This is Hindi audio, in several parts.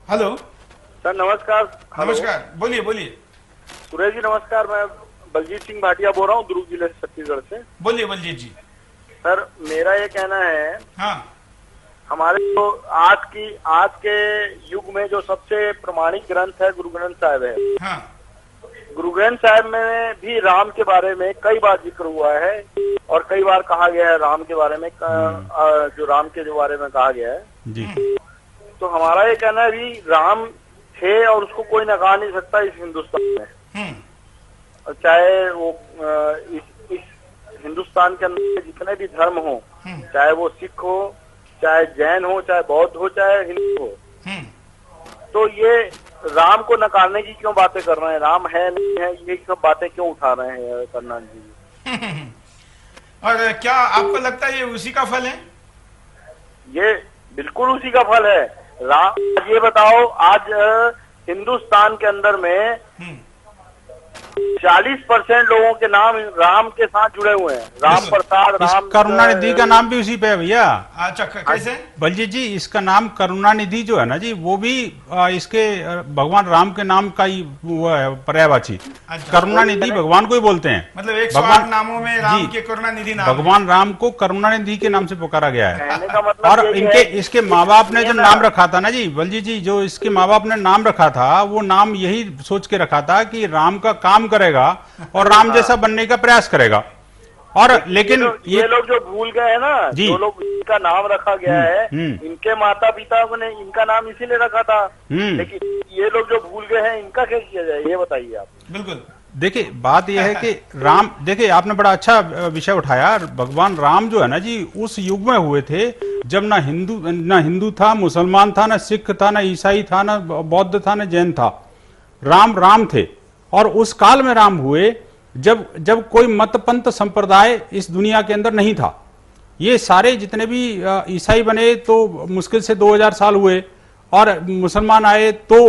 हेलो सर नमस्कार। नमस्कार, बोलिए बोलिए। सुरेश जी नमस्कार, मैं बलजीत सिंह भाटिया बोल रहा हूँ दुर्ग जिले से, छत्तीसगढ़ से। बोलिए बलजीत जी। सर मेरा ये कहना है, हाँ, हमारे जो आज के युग में जो सबसे प्रमाणिक ग्रंथ है गुरु ग्रंथ साहिब है। हाँ, गुरु ग्रंथ साहिब में भी राम के बारे में कई बार जिक्र हुआ है और कई बार कहा गया है राम के बारे में, जो राम के जो बारे में कहा गया है जी। तो हमारा ये कहना है भी राम थे और उसको कोई नकार नहीं सकता इस हिंदुस्तान में। चाहे वो इस हिंदुस्तान के अंदर जितने भी धर्म हो, चाहे वो सिख हो, चाहे जैन हो, चाहे बौद्ध हो, चाहे हिंदू हो, तो ये राम को नकारने की क्यों बातें कर रहे हैं? राम है नहीं है, ये सब बातें क्यों उठा रहे हैं करनान जी? और क्या आपको लगता है ये उसी का फल है? ये बिल्कुल उसी का फल है। राम, ये बताओ आज हिंदुस्तान के अंदर में 40% लोगों के नाम राम के साथ जुड़े हुए हैं। राम प्रसाद, राम करुणानिधि का नाम भी उसी पे है भैया। अच्छा, कैसे? बलजीत जी, इसका नाम करुणानिधि जो है ना जी, वो भी इसके भगवान राम के नाम का ही वो है पर्यायवाची। करुणानिधि भगवान को ही बोलते हैं। मतलब 108 नामों में राम के करुणानिधि नाम, भगवान राम को करुणानिधि के नाम से पुकारा गया है। मतलब और इसके माँ बाप ने जो नाम रखा था ना जी, बलजीत जी, जो इसके माँ बाप ने नाम रखा था, वो नाम यही सोच के रखा था कि राम का काम करेगा और राम जैसा बनने का प्रयास करेगा। और लेकिन ये लोग जो भूल गए हैं ना, जो लोग इनका नाम रखा गया है, इनके माता पिता ने इनका नाम इसीलिए रखा था, लेकिन ये लोग जो भूल गए हैं इनका क्या किया जाए, ये बताइए आप। बिल्कुल। देखिए, बात यह है कि राम, देखिए आपने बड़ा अच्छा विषय उठाया। भगवान राम जो है ना जी, उस युग में हुए थे जब ना हिंदू था, मुसलमान था, ना सिख था, ना ईसाई था, ना बौद्ध था, ना जैन था। राम थे। और उस काल में राम हुए जब कोई मत पंथ संप्रदाय इस दुनिया के अंदर नहीं था। ये सारे जितने भी ईसाई बने तो मुश्किल से 2000 साल हुए, और मुसलमान आए तो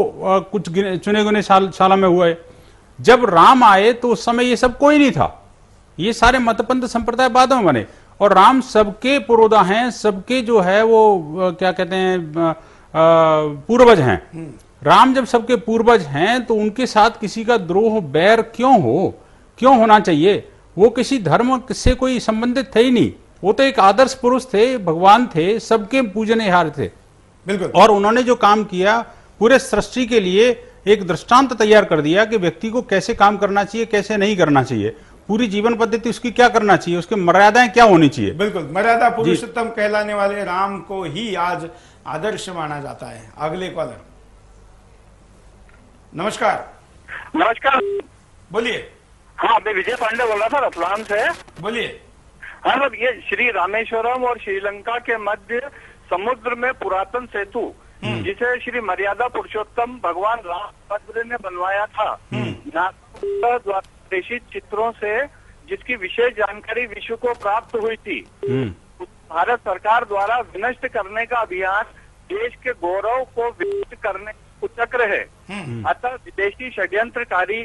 कुछ चुने गुने सालों में हुए। जब राम आए तो उस समय ये सब कोई नहीं था। ये सारे मत पंथ संप्रदाय बाद में बने, और राम सबके पुरोधा हैं, सबके जो है वो क्या कहते हैं, पूर्वज हैं। राम जब सबके पूर्वज हैं तो उनके साथ किसी का द्रोह बैर क्यों होना चाहिए? वो किसी धर्म से कोई संबंधित थे ही नहीं। वो तो एक आदर्श पुरुष थे, भगवान थे, सबके पूजनहार थे। बिल्कुल। और उन्होंने जो काम किया, पूरे सृष्टि के लिए एक दृष्टांत तैयार कर दिया कि व्यक्ति को कैसे काम करना चाहिए, कैसे नहीं करना चाहिए, पूरी जीवन पद्धति उसकी क्या करना चाहिए, उसकी मर्यादाएं क्या होनी चाहिए। बिल्कुल। मर्यादा पुरुषोत्तम कहलाने वाले राम को ही आज आदर्श माना जाता है। अगले कॉलर। नमस्कार। नमस्कार, बोलिए। हाँ मैं विजय पांडे बोल रहा था रतलाम से। बोलिए। हाँ मतलब ये श्री रामेश्वरम और श्रीलंका के मध्य समुद्र में पुरातन सेतु, जिसे श्री मर्यादा पुरुषोत्तम भगवान राम ने बनवाया था, द्वारा प्रेषित चित्रों से जिसकी विशेष जानकारी विश्व को प्राप्त हुई थी, भारत सरकार द्वारा विनष्ट करने का अभियान देश के गौरव को विनष्ट करने कुचक्र है। अतः विदेशी षड्यंत्रकारी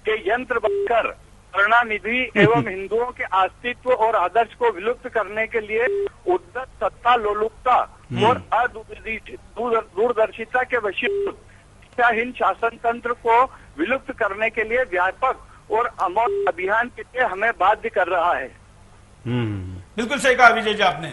के यंत्र बनकर करुणानिधि एवं हिंदुओं के अस्तित्व और आदर्श को विलुप्त करने के लिए उद्धत सत्ता लोलुपता और दूरदर्शिता के वशीहीन शासन तंत्र को विलुप्त करने के लिए व्यापक और अमोघ अभियान के लिए हमें बाध्य कर रहा है। बिल्कुल सही कहा विजय जी आपने।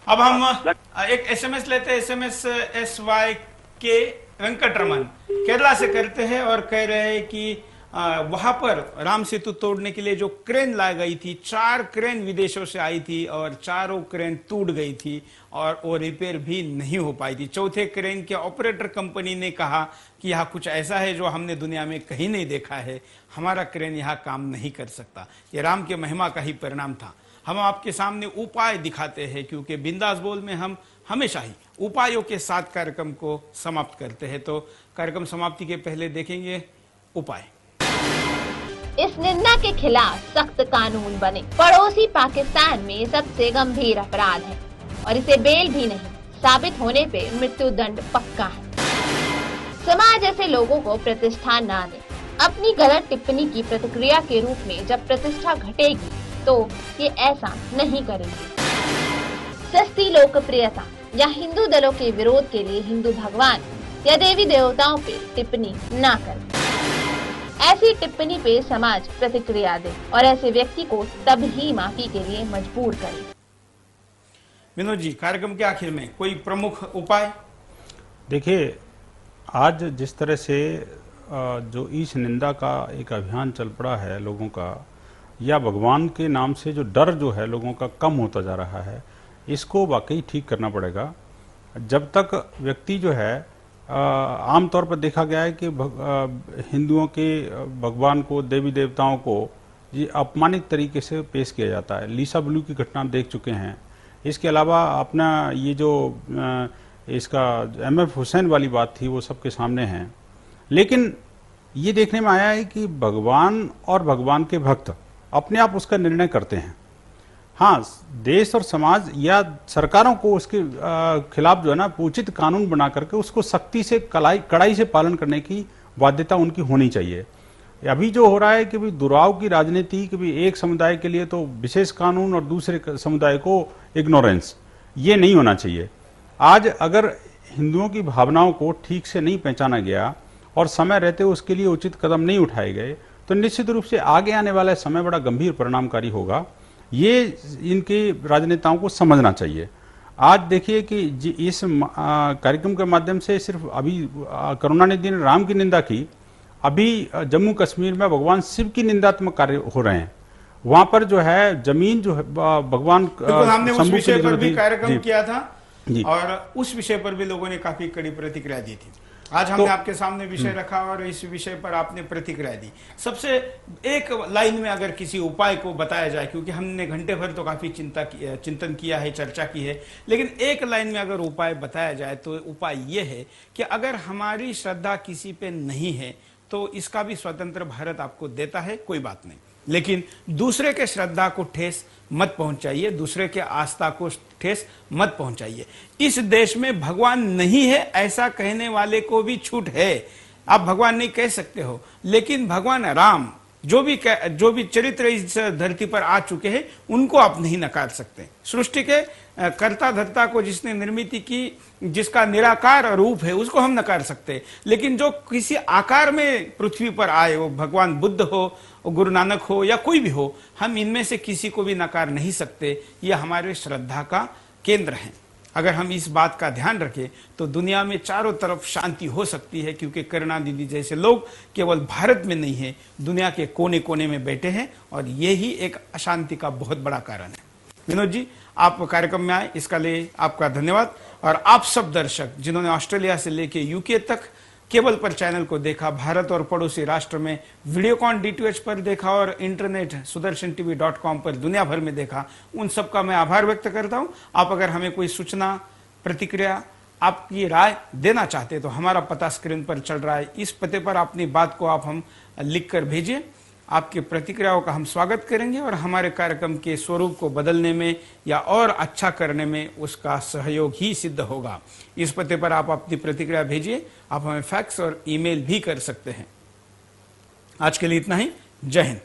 अब हम एक एसएमएस लेते हैं। एसएमएस SY के वेंकटरमन केरला से करते हैं और कह रहे हैं कि वहां पर राम सेतु तोड़ने के लिए जो क्रेन लाई गई थी, 4 क्रेन विदेशों से आई थी और चारों क्रेन टूट गई थी और वो रिपेयर भी नहीं हो पाई थी। चौथे क्रेन के ऑपरेटर कंपनी ने कहा कि यह कुछ ऐसा है जो हमने दुनिया में कहीं नहीं देखा है, हमारा क्रेन यहाँ काम नहीं कर सकता। ये राम के महिमा का ही परिणाम था। हम आपके सामने उपाय दिखाते हैं, क्योंकि बिंदास बोल में हम हमेशा ही उपायों के साथ कार्यक्रम को समाप्त करते हैं। तो कार्यक्रम समाप्ति के पहले देखेंगे उपाय। इस निंदा के खिलाफ सख्त कानून बने। पड़ोसी पाकिस्तान में सबसे गंभीर अपराध है और इसे बेल भी नहीं, साबित होने पे मृत्यु दंड पक्का है। समाज ऐसे लोगों को प्रतिष्ठा ना दे। अपनी गलत टिप्पणी की प्रतिक्रिया के रूप में जब प्रतिष्ठा घटेगी तो ये ऐसा नहीं करेंगे। सस्ती लोकप्रियता या हिंदू दलों के विरोध के लिए हिंदू भगवान या देवी देवताओं पे टिप्पणी ना करें। ऐसी टिप्पणी पे समाज प्रतिक्रिया दे और ऐसे व्यक्ति को तब ही माफी के लिए मजबूर करे। विनोद जी, कार्यक्रम के आखिर में कोई प्रमुख उपाय? देखिए, आज जिस तरह से जो ईश निंदा का एक अभियान चल पड़ा है लोगों का, या भगवान के नाम से जो डर जो है लोगों का कम होता जा रहा है, इसको वाकई ठीक करना पड़ेगा। जब तक व्यक्ति जो है आमतौर पर देखा गया है कि हिंदुओं के भगवान को, देवी देवताओं को ये अपमानित तरीके से पेश किया जाता है। लीसा ब्लू की घटना देख चुके हैं। इसके अलावा अपना ये जो इसका MF हुसैन वाली बात थी वो सबके सामने है। लेकिन ये देखने में आया है कि भगवान और भगवान के भक्त अपने आप उसका निर्णय करते हैं। हाँ, देश और समाज या सरकारों को उसके खिलाफ जो है ना उचित कानून बना करके उसको सख्ती से कड़ाई से पालन करने की बाध्यता उनकी होनी चाहिए। अभी जो हो रहा है कि भी दुराव की राजनीति, कि भी एक समुदाय के लिए तो विशेष कानून और दूसरे समुदाय को इग्नोरेंस, ये नहीं होना चाहिए। आज अगर हिंदुओं की भावनाओं को ठीक से नहीं पहचाना गया और समय रहते उसके लिए उचित कदम नहीं उठाए गए तो निश्चित रूप से आगे आने वाला समय बड़ा गंभीर परिणामकारी होगा। ये इनके राजनेताओं को समझना चाहिए। आज देखिए कि इस कार्यक्रम के माध्यम से सिर्फ अभी करुणानिधि ने राम की निंदा की, अभी जम्मू कश्मीर में भगवान शिव की निंदात्मक कार्य हो रहे हैं। वहां पर जो है जमीन जो है भगवान हमने उस विषय पर भी कार्यक्रम किया था और उस विषय पर भी लोगों ने काफी कड़ी प्रतिक्रिया दी थी। आज हमने आपके सामने विषय रखा और इस विषय पर आपने प्रतिक्रिया दी। सबसे एक लाइन में अगर किसी उपाय को बताया जाए, क्योंकि हमने घंटे भर तो काफी चिंतन किया है, चर्चा की है, लेकिन एक लाइन में अगर उपाय बताया जाए तो उपाय ये है कि अगर हमारी श्रद्धा किसी पे नहीं है तो इसका भी स्वतंत्र भारत आपको देता है, कोई बात नहीं, लेकिन दूसरे के श्रद्धा को ठेस मत पहुंचाइए, दूसरे के आस्था को ठेस मत पहुंचाइए। इस देश में भगवान नहीं है ऐसा कहने वाले को भी छूट है। आप भगवान नहीं कह सकते हो, लेकिन भगवान राम जो भी चरित्र इस धरती पर आ चुके हैं उनको आप नहीं नकार सकते। सृष्टि के कर्ता धर्ता को जिसने निर्मित की, जिसका निराकार रूप है, उसको हम नकार सकते हैं, लेकिन जो किसी आकार में पृथ्वी पर आए, वो भगवान बुद्ध हो, गुरु नानक हो या कोई भी हो, हम इनमें से किसी को भी नकार नहीं सकते। ये हमारे श्रद्धा का केंद्र है। अगर हम इस बात का ध्यान रखें तो दुनिया में चारों तरफ शांति हो सकती है, क्योंकि करुणानिधि जैसे लोग केवल भारत में नहीं है, दुनिया के कोने कोने में बैठे हैं और यही एक अशांति का बहुत बड़ा कारण है। विनोद जी, आप कार्यक्रम में आए, इसका लिए आपका धन्यवाद। और आप सब दर्शक जिन्होंने ऑस्ट्रेलिया से लेके यूके तक केबल पर चैनल को देखा, भारत और पड़ोसी राष्ट्र में वीडियोकॉन DTH पर देखा और इंटरनेट sudarshan.tv.com पर दुनिया भर में देखा, उन सबका मैं आभार व्यक्त करता हूं। आप अगर हमें कोई सूचना, प्रतिक्रिया, आपकी राय देना चाहते तो हमारा पता स्क्रीन पर चल रहा है। इस पते पर अपनी बात को आप हम लिख कर भेजिए। आपकी प्रतिक्रियाओं का हम स्वागत करेंगे और हमारे कार्यक्रम के स्वरूप को बदलने में या और अच्छा करने में उसका सहयोग ही सिद्ध होगा। इस पते पर आप अपनी प्रतिक्रिया भेजिए। आप हमें फैक्स और ईमेल भी कर सकते हैं। आज के लिए इतना ही। जय हिंद।